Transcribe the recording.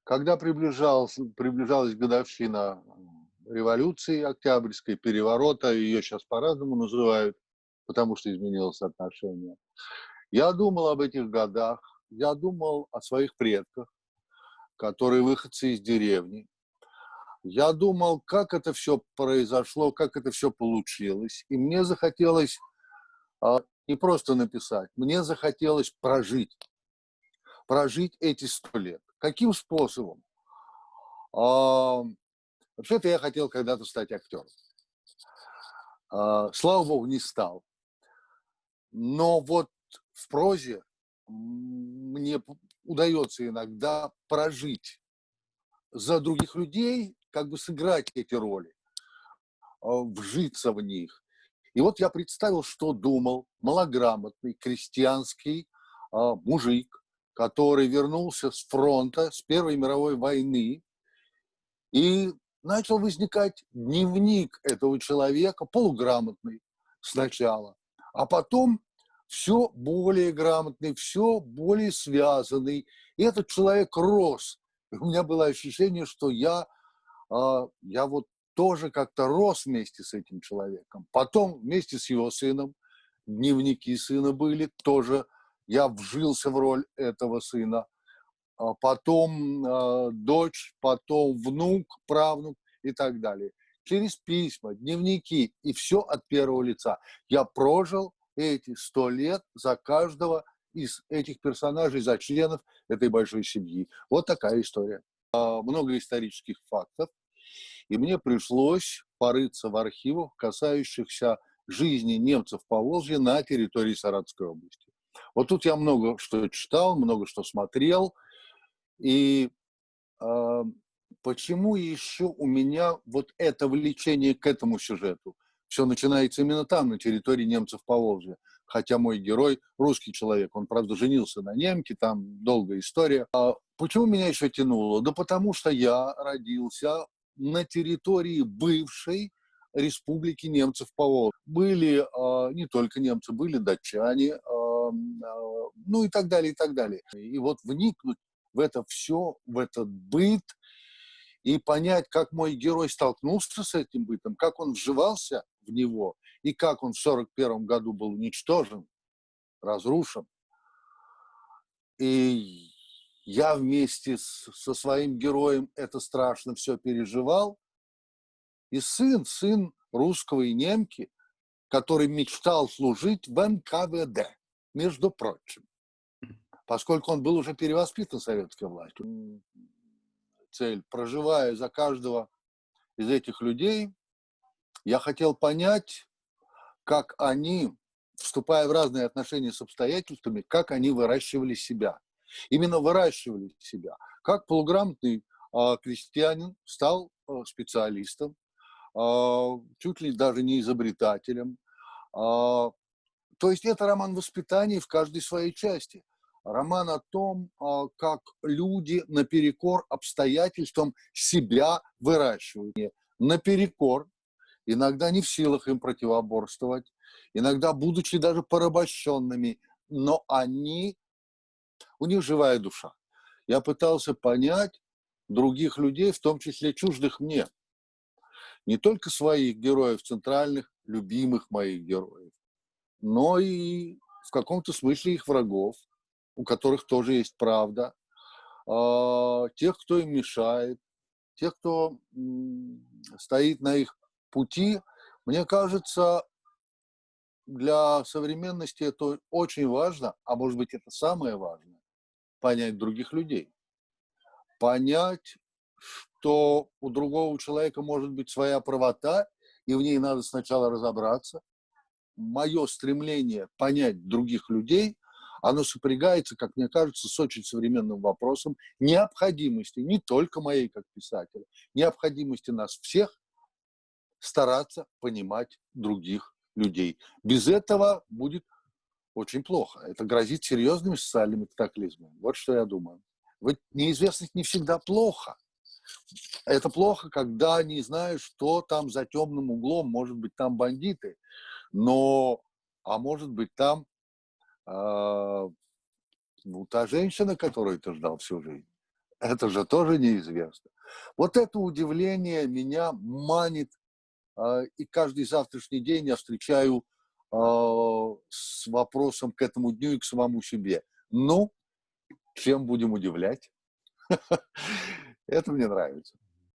Когда приближалась годовщина революции Октябрьской, переворота, ее сейчас по-разному называют, потому что изменилось отношение. Я думал об этих годах, я думал о своих предках, которые выходцы из деревни. Я думал, как это все произошло, как это все получилось. И мне захотелось не просто написать, мне захотелось прожить эти 100 лет. Каким способом? А, Вообще-то я хотел когда-то стать актером. Слава богу, не стал. Но вот в прозе мне удается иногда прожить за других людей, как бы сыграть эти роли, вжиться в них. И вот я представил, что думал малограмотный крестьянский мужик, который вернулся с фронта, с Первой мировой войны, и начал возникать дневник этого человека, полуграмотный сначала, а потом все более грамотный, все более связанный. И этот человек рос. И у меня было ощущение, что я вот тоже как-то рос вместе с этим человеком. Потом вместе с его сыном, дневники сына были, тоже я вжился в роль этого сына. Потом дочь, потом внук, правнук и так далее. Через письма, дневники и все от первого лица. Я прожил эти 100 лет за каждого из этих персонажей, за членов этой большой семьи. Вот такая история. Много исторических фактов. И мне пришлось порыться в архивах, касающихся жизни немцев по Волжье на территории Саратовской области. Вот тут я много что читал, много что смотрел. И э, почему еще у меня вот это влечение к этому сюжету? Все начинается именно там, на территории немцев по Волжье. Хотя мой герой русский человек, он, правда, женился на немке, там долгая история. Почему меня еще тянуло? Да потому что я родился на территории бывшей республики немцев по Волжье. Были не только немцы, были датчане, ну и так далее, и так далее. И вот вникнуть в это все, в этот быт, и понять, как мой герой столкнулся с этим бытом, как он вживался в него, и как он в 1941 году был уничтожен, разрушен. И я вместе со своим героем это страшно все переживал. И сын русского и немки, который мечтал служить в НКВД, между прочим, поскольку он был уже перевоспитан советской властью. Цель, проживая за каждого из этих людей, я хотел понять, как они, вступая в разные отношения с обстоятельствами, как они выращивали себя. Именно выращивали себя. Как полуграмотный крестьянин стал специалистом, чуть ли даже не изобретателем. То есть это роман воспитания в каждой своей части. Роман о том, как люди наперекор обстоятельствам себя выращивают. Наперекор, иногда не в силах им противоборствовать, иногда будучи даже порабощенными, но у них живая душа. Я пытался понять других людей, в том числе чуждых мне. Не только своих героев, центральных, любимых моих героев, но и в каком-то смысле их врагов, у которых тоже есть правда, тех, кто им мешает, тех, кто стоит на их пути. Мне кажется, для современности это очень важно, а может быть это самое важное, понять других людей. Понять, что у другого человека может быть своя правота, и в ней надо сначала разобраться. Мое стремление понять других людей, оно сопрягается, как мне кажется, с очень современным вопросом необходимости, не только моей как писателя, необходимости нас всех стараться понимать других людей. Без этого будет очень плохо. Это грозит серьезными социальными катаклизмами. Вот что я думаю. Ведь неизвестность не всегда плохо. Это плохо, когда не знаешь, что там за темным углом. Может быть, там бандиты, а может быть, там та женщина, которую ты ждал всю жизнь. Это же тоже неизвестно. Вот это удивление меня манит, и каждый завтрашний день я встречаю с вопросом к этому дню и к самому себе. Ну, чем будем удивлять? Это мне нравится.